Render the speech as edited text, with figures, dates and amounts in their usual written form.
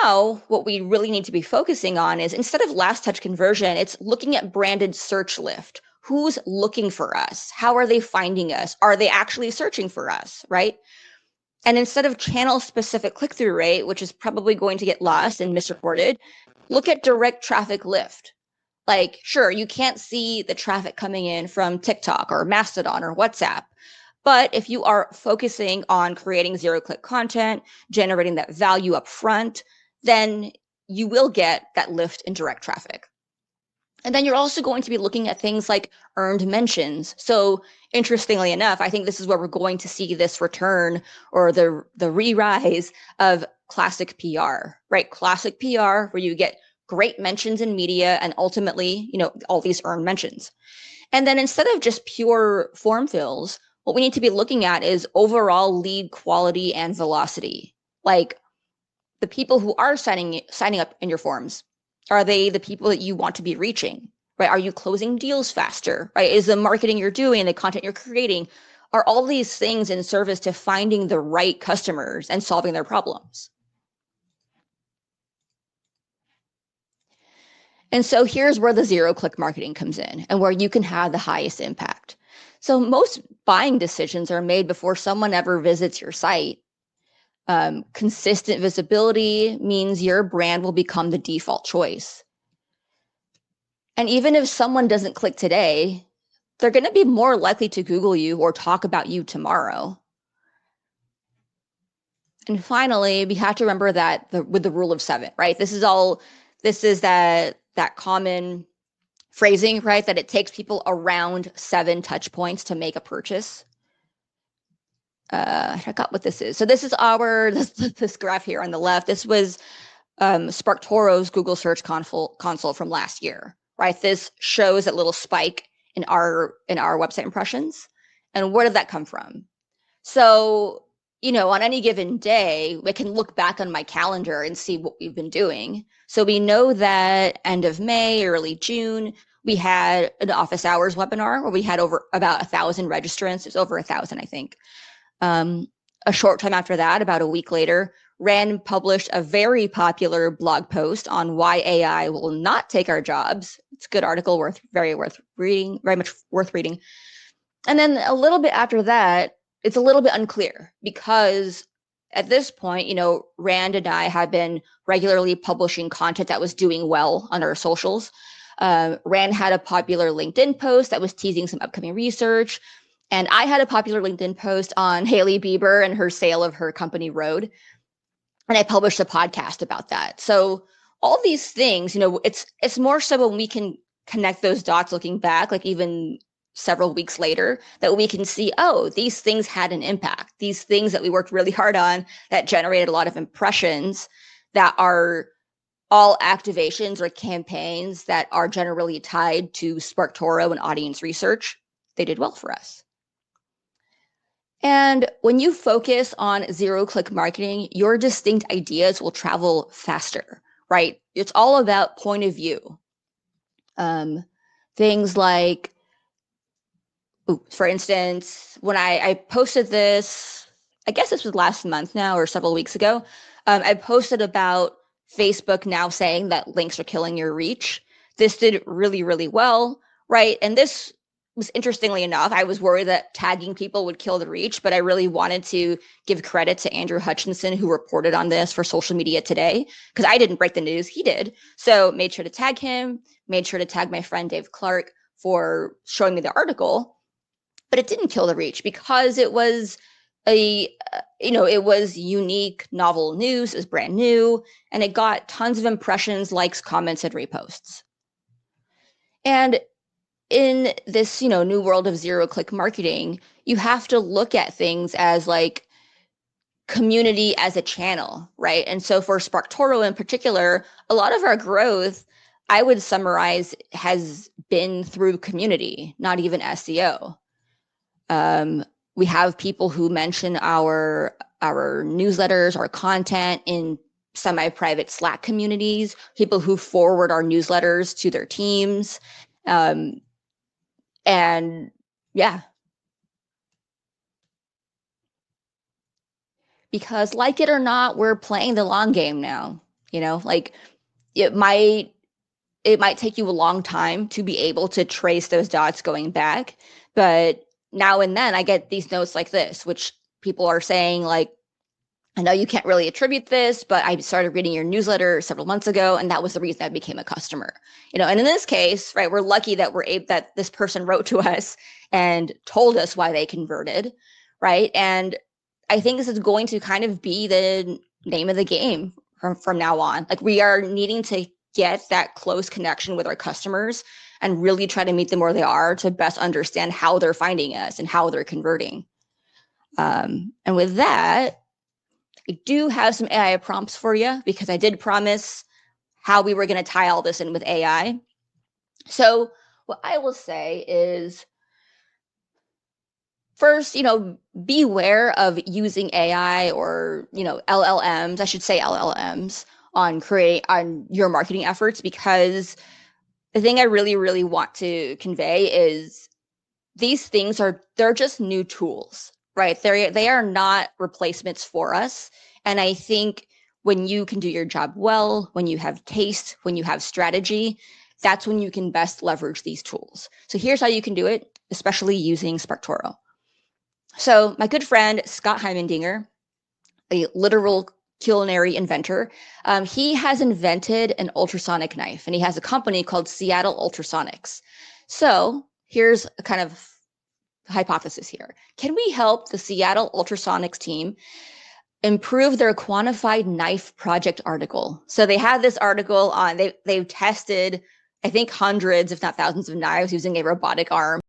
now what we really need to be focusing on is, instead of last touch conversion, it's looking at branded search lift. Who's looking for us? How are they finding us? Are they actually searching for us, right? And instead of channel specific click-through rate, which is probably going to get lost and misreported, look at direct traffic lift. Like, sure, you can't see the traffic coming in from TikTok or Mastodon or WhatsApp. But if you are focusing on creating zero-click content, generating that value up front, then you will get that lift in direct traffic. And then you're also going to be looking at things like earned mentions. So interestingly enough, I think this is where we're going to see this return, or the re-rise of classic PR, right? Classic PR, where you get great mentions in media and ultimately, all these earned mentions. And then instead of just pure form fills, what we need to be looking at is overall lead quality and velocity. Like, the people who are signing up in your forms, are they the people that you want to be reaching, right? Are you closing deals faster, right? Is the marketing you're doing, the content you're creating, are all these things in service to finding the right customers and solving their problems? And so here's where the zero-click marketing comes in and where you can have the highest impact. So most buying decisions are made before someone ever visits your site. Consistent visibility means your brand will become the default choice. And even if someone doesn't click today, they're going to be more likely to Google you or talk about you tomorrow. And finally, we have to remember that with the rule of 7, right? This is that common phrasing, right? That it takes people around 7 touch points to make a purchase. I forgot what this is. So this is this graph here on the left. This was SparkToro's Google Search Console from last year, right? This shows that little spike in our website impressions. And where did that come from? So, on any given day, we can look back on my calendar and see what we've been doing. So we know that end of May, early June, we had an office hours webinar where we had over about 1,000 registrants. It was over 1,000, I think. A short time after that, about a week later, Rand published a very popular blog post on why AI will not take our jobs. It's a good article, very much worth reading. And then a little bit after that, it's a little bit unclear, because at this point, Rand and I have been regularly publishing content that was doing well on our socials. Rand had a popular LinkedIn post that was teasing some upcoming research. And I had a popular LinkedIn post on Hailey Bieber and her sale of her company Rode. And I published a podcast about that. So all these things, it's more so when we can connect those dots looking back, like even several weeks later, that we can see, oh, these things had an impact. These things that we worked really hard on that generated a lot of impressions, that are all activations or campaigns that are generally tied to SparkToro and audience research, they did well for us. And when you focus on zero-click marketing, your distinct ideas will travel faster, right? It's all about point of view. Things like, for instance, when I posted this, I guess this was last month now or several weeks ago, I posted about Facebook now saying that links are killing your reach. This did really, really well, right? And this was, interestingly enough, I was worried that tagging people would kill the reach, but I really wanted to give credit to Andrew Hutchinson, who reported on this for Social Media Today, because I didn't break the news, he did. So made sure to tag him, made sure to tag my friend Dave Clark for showing me the article, but it didn't kill the reach because it was it was unique, novel news, it was brand new, and it got tons of impressions, likes, comments, and reposts. And in this, new world of zero-click marketing, you have to look at things as like community as a channel, right? And so for SparkToro in particular, a lot of our growth, I would summarize, has been through community, not even SEO. We have people who mention our newsletters, our content in semi-private Slack communities, people who forward our newsletters to their teams. And yeah, because like it or not, we're playing the long game now. Like it might take you a long time to be able to trace those dots going back. But now and then I get these notes like this, which people are saying, like, I know you can't really attribute this, but I started reading your newsletter several months ago, and that was the reason I became a customer. And in this case, right, we're lucky that that this person wrote to us and told us why they converted, right? And I think this is going to kind of be the name of the game from now on. Like, we are needing to get that close connection with our customers and really try to meet them where they are to best understand how they're finding us and how they're converting. And with that, I do have some AI prompts for you because I did promise how we were going to tie all this in with AI. So what I will say is, first, beware of using AI or, LLMs, I should say LLMs, on your marketing efforts, because the thing I really, really want to convey is these things they're just new tools, right? They are not replacements for us. And I think when you can do your job well, when you have taste, when you have strategy, that's when you can best leverage these tools. So here's how you can do it, especially using SparkToro. So my good friend, Scott Heimendinger, a literal culinary inventor, he has invented an ultrasonic knife, and he has a company called Seattle Ultrasonics. So here's a kind of hypothesis here. Can we help the Seattle Ultrasonics team improve their quantified knife project article? So they had this article on, they've tested, I think, hundreds, if not thousands of knives using a robotic arm.